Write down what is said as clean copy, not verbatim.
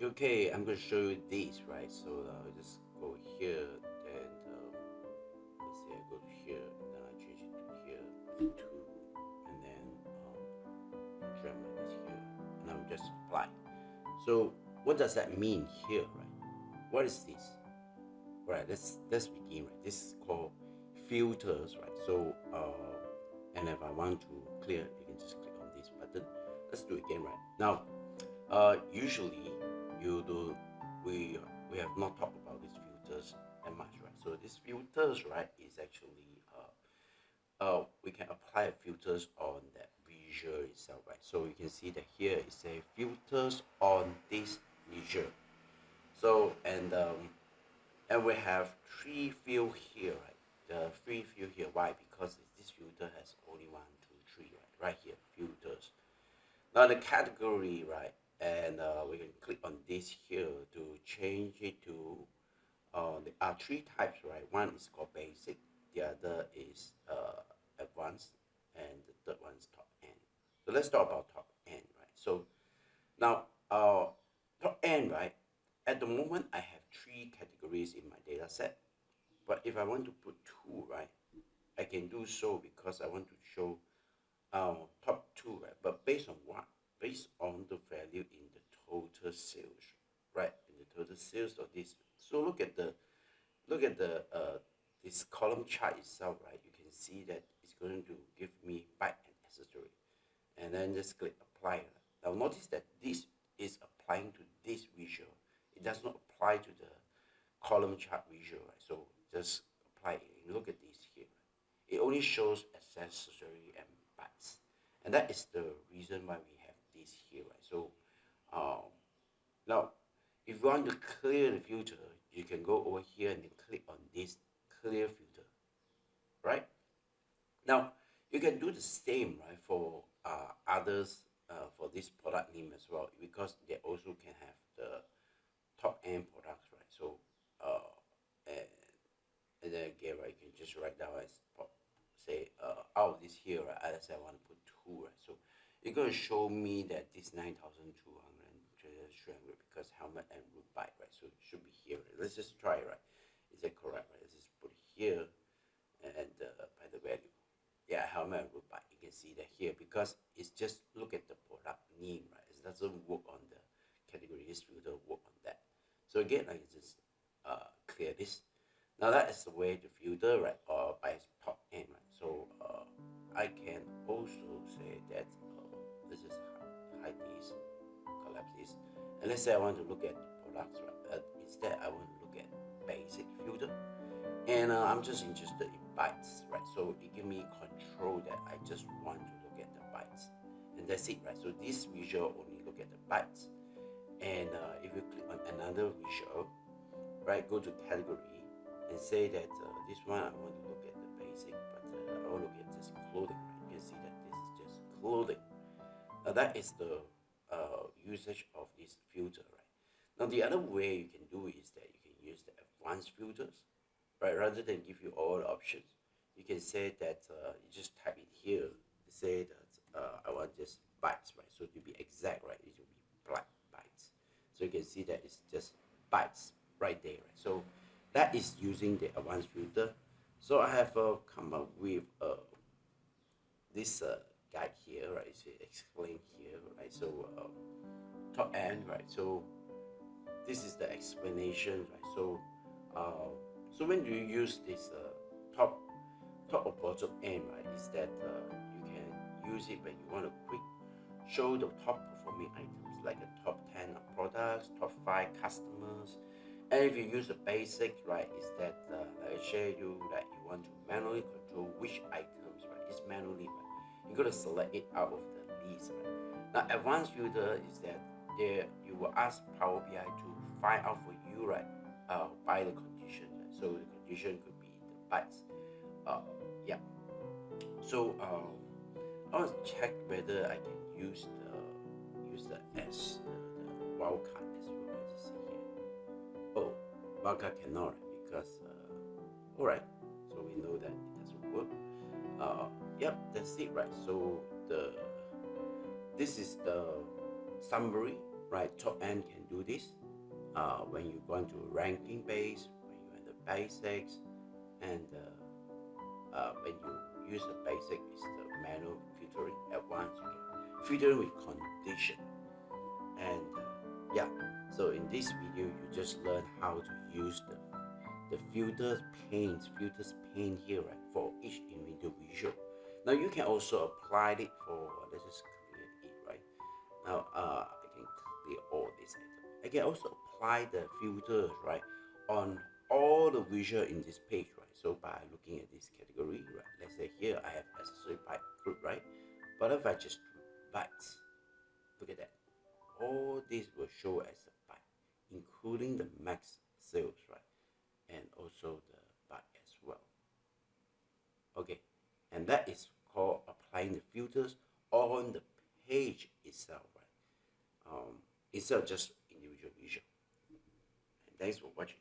Okay, I'm going to show you this, right? So just go here, and let's say I go to here, and then I change it to here, two, and then drag my this here, and I'm just apply. So what does that mean here, right? What is this? Right, let's begin, right? This is called filters, right? So and if I want to clear, you can just click on this button. Let's do it again, right? Now usually you do we have not talked about these filters that much, right? So these filters, right, is actually we can apply filters on that visual itself, right? So you can see that here it says filters on this visual. So and we have three field here, right? The three field here. Why? Because this filter has only one, two, three, right? Right here, filters. Now the category, right? And we can click on this here to change it to there are three types, right? One is called basic, the other is advanced, and the third one is top end. So let's talk about top end, right? So now top end, right? At the moment, I have three categories in my data set, but if I want to put two, right, I can do so because I want to show top two, right? But based on what? Based on the value in the total sales, right? In the total sales of this. So look at the this column chart itself, right? You can see that it's going to give me bike and accessory, and then just click apply. Right? Now notice that this is applying to this visual. It does not apply to the column chart visual, right? So just apply it. Look at this here. It only shows accessory and bytes, and that is the reason why we have this here, right? So um, now if you want to clear the filter, you can go over here and then click on this clear filter, right? Now you can do the same, right, for others, for this product name as well, because they also can have the top end products, right? So and then again, right, you can just write down as say out of this here, right? Let's say I want to put two, right? So it's going to show me that this 9,200 because helmet and root bike, right? So it should be here. Right? Let's just try, right? Is that correct, right? Let's just put it here and by the value. Yeah, helmet and root bike. You can see that here because it's just look at the product name, right? It doesn't work on the category. This filter work on that. So again, I can just clear this. Now that is the way to filter, right, or by top end, right? So I can also say that let's just hide this, collapse this, and let's say I want to look at products, right? Instead, I want to look at basic filter, and I'm just interested in bytes, right? So it give me control that I just want to look at the bytes, and that's it, right? So this visual only look at the bytes, and if you click on another visual, right, go to category and say that this one I want to look at the basic, but I want to look at just clothing, right? You can see that this is just clothing. Now that is the usage of this filter, right? Now the other way you can do is that you can use the advanced filters, right? Rather than give you all the options, you can say that you just type it here. Say that I want just bytes, right? So to be exact, right, it will be black bytes. So you can see that it's just bytes right there, right? So that is using the advanced filter. So I have come up with this guide here, right? So explain here, right? So top end, right? So this is the explanation, right? So so when you use this top or bottom end, right, is that you can use it when you want to quick show the top performing items like the top 10 products, top 5 customers. And if you use the basic, right, is that like I share you that you want to manually control which items, right, is manually, right, you're going to select it out of the list, right. Now advanced filter is that there you will ask Power BI to find out for you, right, by the condition, right? So the condition could be the bytes, uh, yeah. So I want to check whether I can use the S the wildcard as well. Let's see here. Oh, wildcard cannot, right? Because all right. So we know that it doesn't work. Yep, that's it, right? So this is the summary right? Top end can do this when you go into ranking base, when you're in the basics, and when you use the basic, it's the manual filtering. Advanced, you can filtering with condition. And yeah, so in this video, you just learn how to use the filters pane here, right, for each individual visual. Now you can also apply it for, let's just clear it, right? Now I can clear all this item. I can also apply the filters, right, on all the visual in this page, right? So by looking at this category, right, let's say here I have accessory bike group, right? But if I just do bikes, look at that. All this will show as a bike, including the max sales, right? And also the bike as well. Okay, and that is called applying the filters on the page itself, right? Instead of just individual visual. And thanks for watching.